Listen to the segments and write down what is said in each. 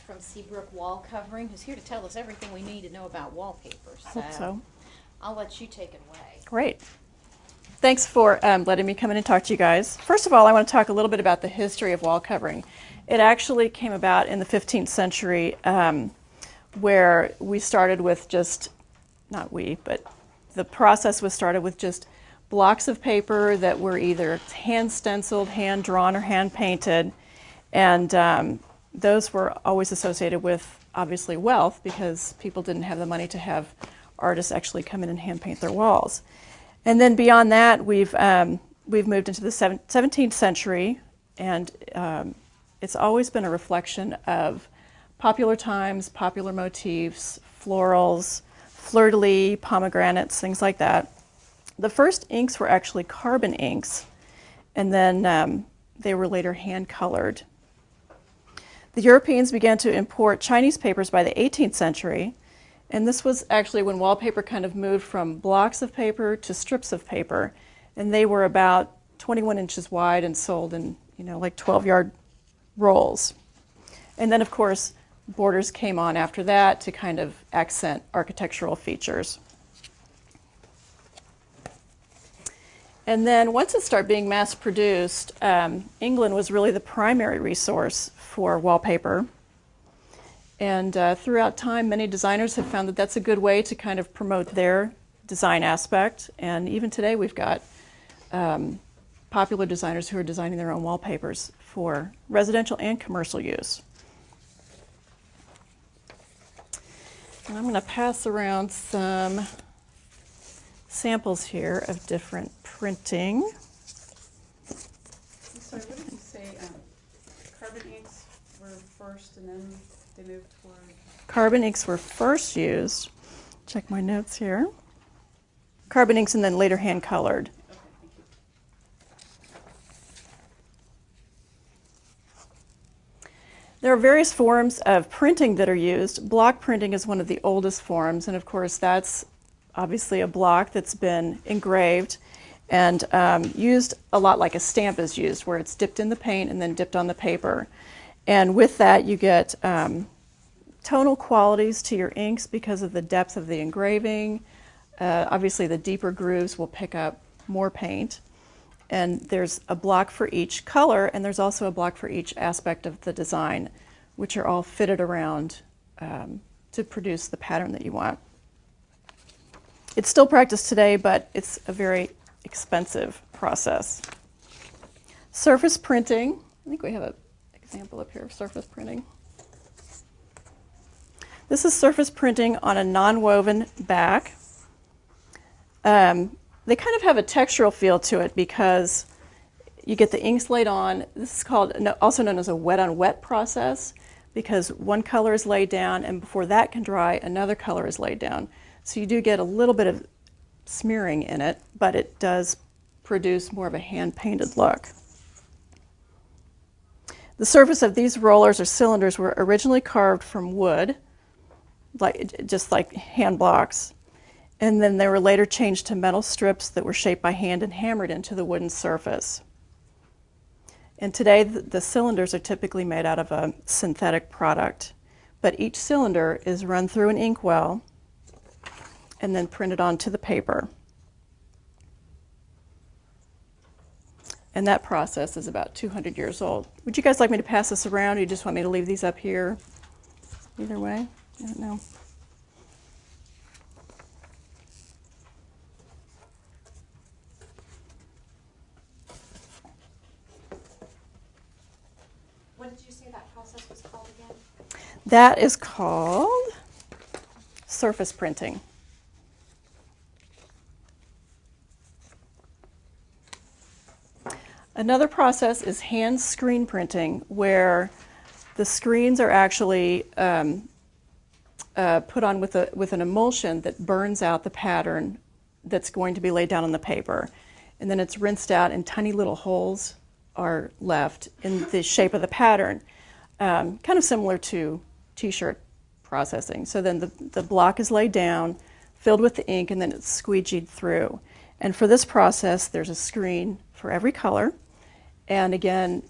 From Seabrook Wall Covering, who's here to tell us everything we need to know about wallpaper. I hope so. I'll let you take it away. Great. Thanks for letting me come in and talk to you guys. First of all, I want to talk a little bit about the history of wall covering. It actually came about in the 15th century where we started with just, not we, but the process was started with just blocks of paper that were either hand stenciled, hand drawn, or hand painted. And those were always associated with, obviously, wealth, because people didn't have the money to have artists actually come in and hand paint their walls. And then beyond that, we've moved into the 17th century, and it's always been a reflection of popular times, popular motifs, florals, fleur-de-lis, pomegranates, things like that. The first inks were actually carbon inks, and then they were later hand-colored. The Europeans began to import Chinese papers by the 18th century, and this was actually when wallpaper kind of moved from blocks of paper to strips of paper, and they were about 21 inches wide and sold in, like 12-yard rolls. And then, of course, borders came on after that to kind of accent architectural features. And then once it started being mass-produced, England was really the primary resource for wallpaper. And throughout time, many designers have found that that's a good way to kind of promote their design aspect. And even today, we've got popular designers who are designing their own wallpapers for residential and commercial use. And I'm going to pass around some samples here of different printing. I'm sorry, what did you say? Carbon inks were first and then they moved toward? Carbon inks were first used. Check my notes here. Carbon inks and then later hand colored. Okay, thank you. There are various forms of printing that are used. Block printing is one of the oldest forms, and of course that's obviously a block that's been engraved and used a lot like a stamp is used, where it's dipped in the paint and then dipped on the paper. And with that you get tonal qualities to your inks because of the depth of the engraving. Obviously the deeper grooves will pick up more paint. And there's a block for each color, and there's also a block for each aspect of the design, which are all fitted around to produce the pattern that you want. It's still practiced today, but it's a very expensive process. Surface printing. I think we have an example up here of surface printing. This is surface printing on a non-woven back. They kind of have a textural feel to it because you get the inks laid on. This is called, also known as a wet-on-wet process, because one color is laid down, and before that can dry, another color is laid down. So you do get a little bit of smearing in it, but it does produce more of a hand-painted look. The surface of these rollers or cylinders were originally carved from wood, just like hand blocks, and then they were later changed to metal strips that were shaped by hand and hammered into the wooden surface. And today the cylinders are typically made out of a synthetic product, but each cylinder is run through an inkwell and then printed onto the paper. And that process is about 200 years old. Would you guys like me to pass this around, or you just want me to leave these up here? Either way, I don't know. What did you say that process was called again? That is called surface printing. Another process is hand screen printing, where the screens are actually put on with an emulsion that burns out the pattern that's going to be laid down on the paper. And then it's rinsed out, and tiny little holes are left in the shape of the pattern, kind of similar to t-shirt processing. So then the block is laid down, filled with the ink, and then it's squeegeed through. And for this process, there's a screen for every color. And again,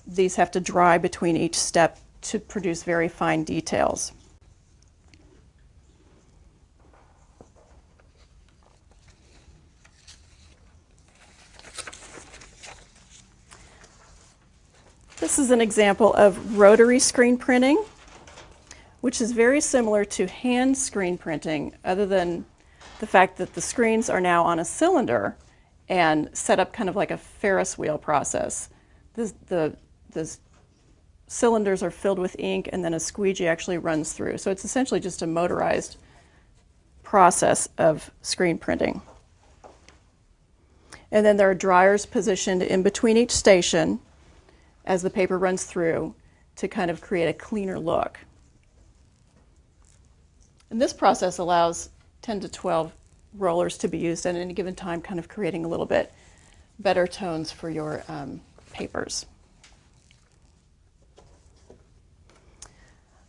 these have to dry between each step to produce very fine details. This is an example of rotary screen printing, which is very similar to hand screen printing, other than the fact that the screens are now on a cylinder and set up kind of like a Ferris wheel process. The cylinders are filled with ink, and then a squeegee actually runs through. So it's essentially just a motorized process of screen printing. And then there are dryers positioned in between each station as the paper runs through to kind of create a cleaner look. And this process allows 10 to 12 rollers to be used at any given time, kind of creating a little bit better tones for your papers.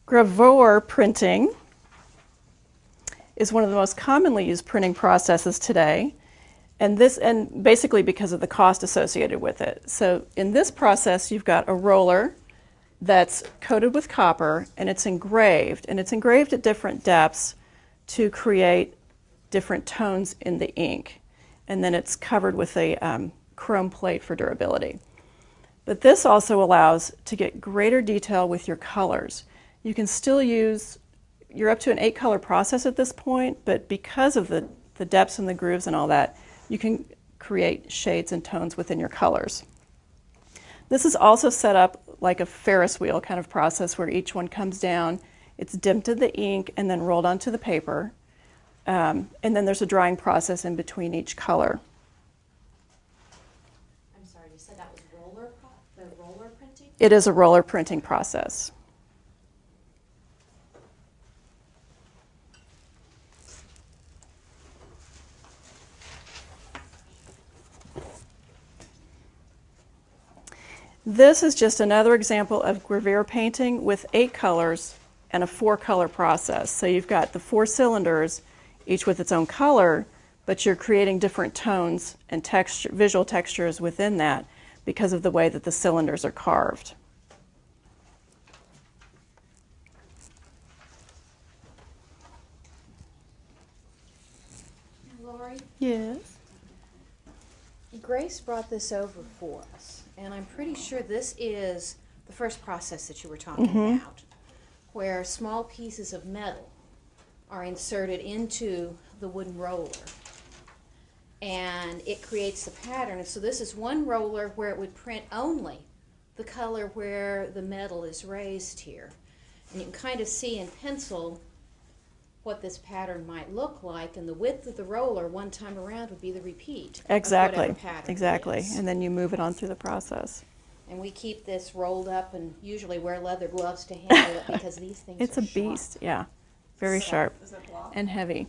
Gravure printing is one of the most commonly used printing processes today, and basically because of the cost associated with it. So in this process, you've got a roller that's coated with copper, and it's engraved at different depths to create different tones in the ink, and then it's covered with a chrome plate for durability. But this also allows to get greater detail with your colors. You can still use, you're up to an 8-color process at this point, but because of the depths and the grooves and all that, you can create shades and tones within your colors. This is also set up like a Ferris wheel kind of process where each one comes down, it's dipped in the ink and then rolled onto the paper, and then there's a drying process in between each color. I'm sorry, you said that was the roller printing? It is a roller printing process. This is just another example of gravure painting with 8 colors and a 4-color process. So you've got the 4 cylinders, each with its own color, but you're creating different tones and visual textures within that because of the way that the cylinders are carved. Lori, Yes. Grace brought this over for us, and I'm pretty sure this is the first process that you were talking about, where small pieces of metal are inserted into the wooden roller, and it creates the pattern. And so this is one roller where it would print only the color where the metal is raised here. And you can kind of see in pencil what this pattern might look like, and the width of the roller one time around would be the repeat Exactly. of whatever pattern Exactly. it is. And then you move it on through the process. And we keep this rolled up and usually wear leather gloves to handle it because these things It's are a beast, sharp. yeah. Very So, sharp is it block? and heavy.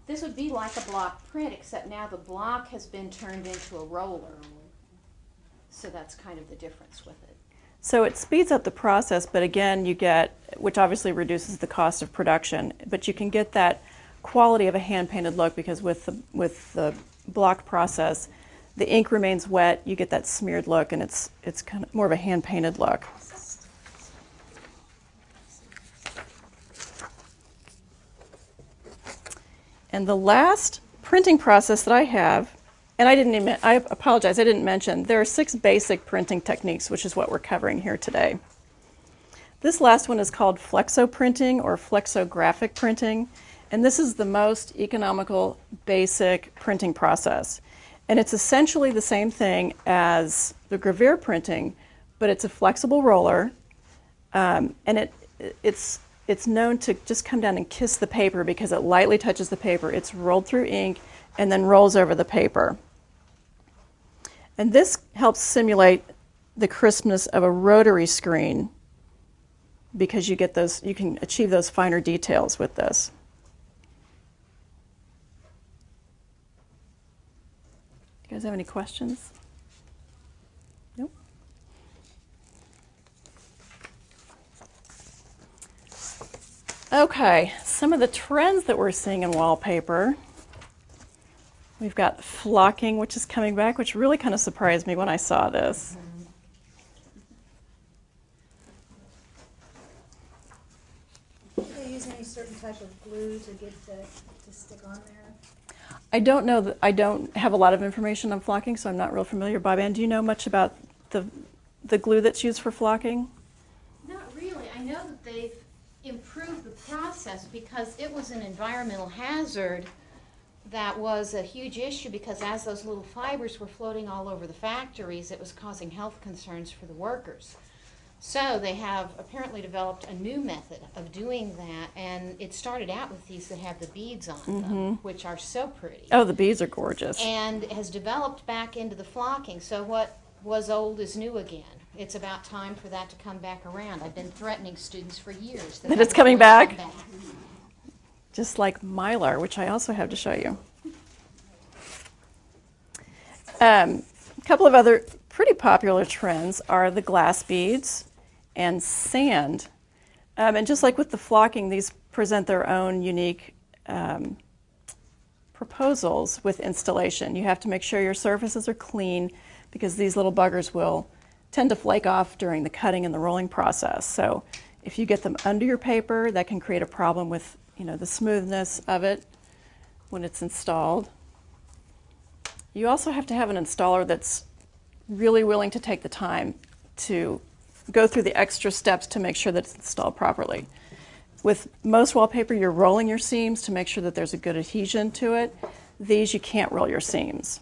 This would be like a block print, except now the block has been turned into a roller. So that's kind of the difference with it. So it speeds up the process, but again, you get, which obviously reduces the cost of production, but you can get that quality of a hand-painted look because with the block process, the ink remains wet, you get that smeared look, and it's kind of more of a hand-painted look. And the last printing process that I have, and I apologize, I didn't mention, there are 6 basic printing techniques, which is what we're covering here today. This last one is called flexo printing or flexographic printing, and this is the most economical, basic printing process. And it's essentially the same thing as the gravure printing, but it's a flexible roller, and it's known to just come down and kiss the paper because it lightly touches the paper. It's rolled through ink and then rolls over the paper. And this helps simulate the crispness of a rotary screen because you can achieve those finer details with this. You guys have any questions? Nope. Okay, some of the trends that we're seeing in wallpaper. We've got flocking, which is coming back, which really kind of surprised me when I saw this. certain type of glue to get to stick on there? I don't know. I don't have a lot of information on flocking, so I'm not real familiar. Bob Ann, do you know much about the glue that's used for flocking? Not really. I know that they've improved the process because it was an environmental hazard that was a huge issue, because as those little fibers were floating all over the factories, it was causing health concerns for the workers. So they have apparently developed a new method of doing that, and it started out with these that have the beads on them, which are so pretty. Oh, the beads are gorgeous. And has developed back into the flocking. So what was old is new again. It's about time for that to come back around. I've been threatening students for years That it's coming back? Just like Mylar, which I also have to show you. A couple of other pretty popular trends are the glass beads and sand. And just like with the flocking, these present their own unique proposals with installation. You have to make sure your surfaces are clean, because these little buggers will tend to flake off during the cutting and the rolling process. So if you get them under your paper, that can create a problem with, the smoothness of it when it's installed. You also have to have an installer that's really willing to take the time to go through the extra steps to make sure that it's installed properly. With most wallpaper, you're rolling your seams to make sure that there's a good adhesion to it. These, you can't roll your seams.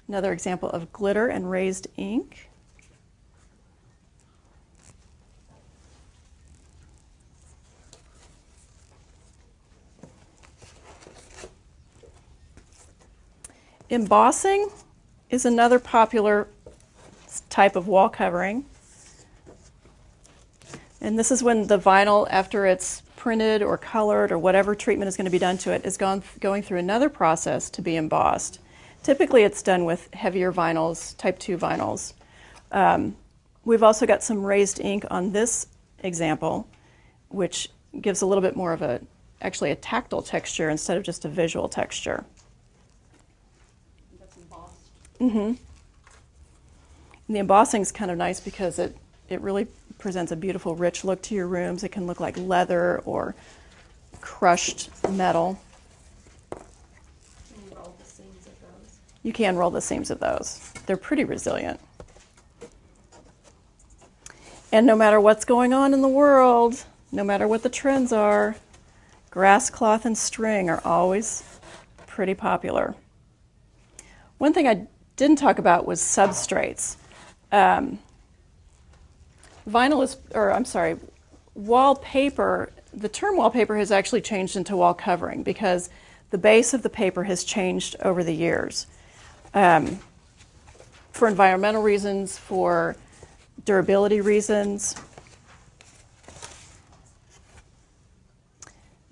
Another example of glitter and raised ink. Embossing is another popular type of wall covering. And this is when the vinyl, after it's printed or colored or whatever treatment is going to be done to it, is going through another process to be embossed. Typically it's done with heavier vinyls, type 2 vinyls. We've also got some raised ink on this example, which gives a little bit more of actually a tactile texture instead of just a visual texture. That's embossed. And the embossing is kind of nice because it really presents a beautiful, rich look to your rooms. It can look like leather or crushed metal. Can you roll the seams of those? You can roll the seams of those. They're pretty resilient. And no matter what's going on in the world, no matter what the trends are, grass cloth and string are always pretty popular. One thing I didn't talk about was substrates. Wallpaper, the term wallpaper has actually changed into wall covering because the base of the paper has changed over the years. For environmental reasons, for durability reasons.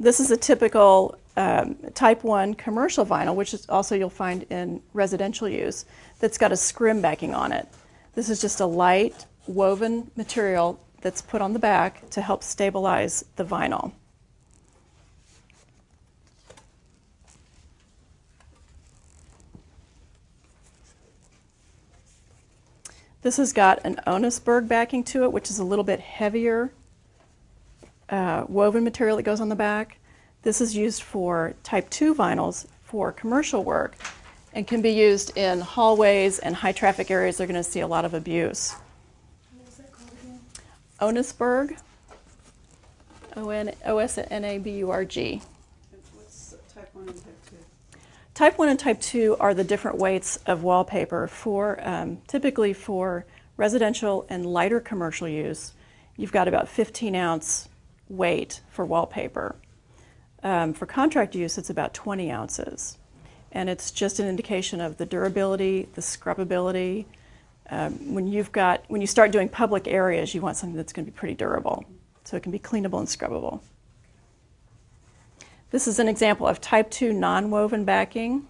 This is a typical type 1 commercial vinyl, which is also you'll find in residential use, that's got a scrim backing on it. This is just a light woven material that's put on the back to help stabilize the vinyl. This has got an Onisberg backing to it, which is a little bit heavier woven material that goes on the back. This is used for type 2 vinyls for commercial work and can be used in hallways and high traffic areas. They're going to see a lot of abuse. What was that called again? Onisberg, O-S-N-A-B-U-R-G. What's type 1 and type 2? Type 1 and type 2 are the different weights of wallpaper for typically for residential and lighter commercial use. You've got about 15-ounce weight for wallpaper. For contract use, it's about 20 ounces. And it's just an indication of the durability, the scrubbability. When you start doing public areas, you want something that's going to be pretty durable. So it can be cleanable and scrubbable. This is an example of type 2 non-woven backing.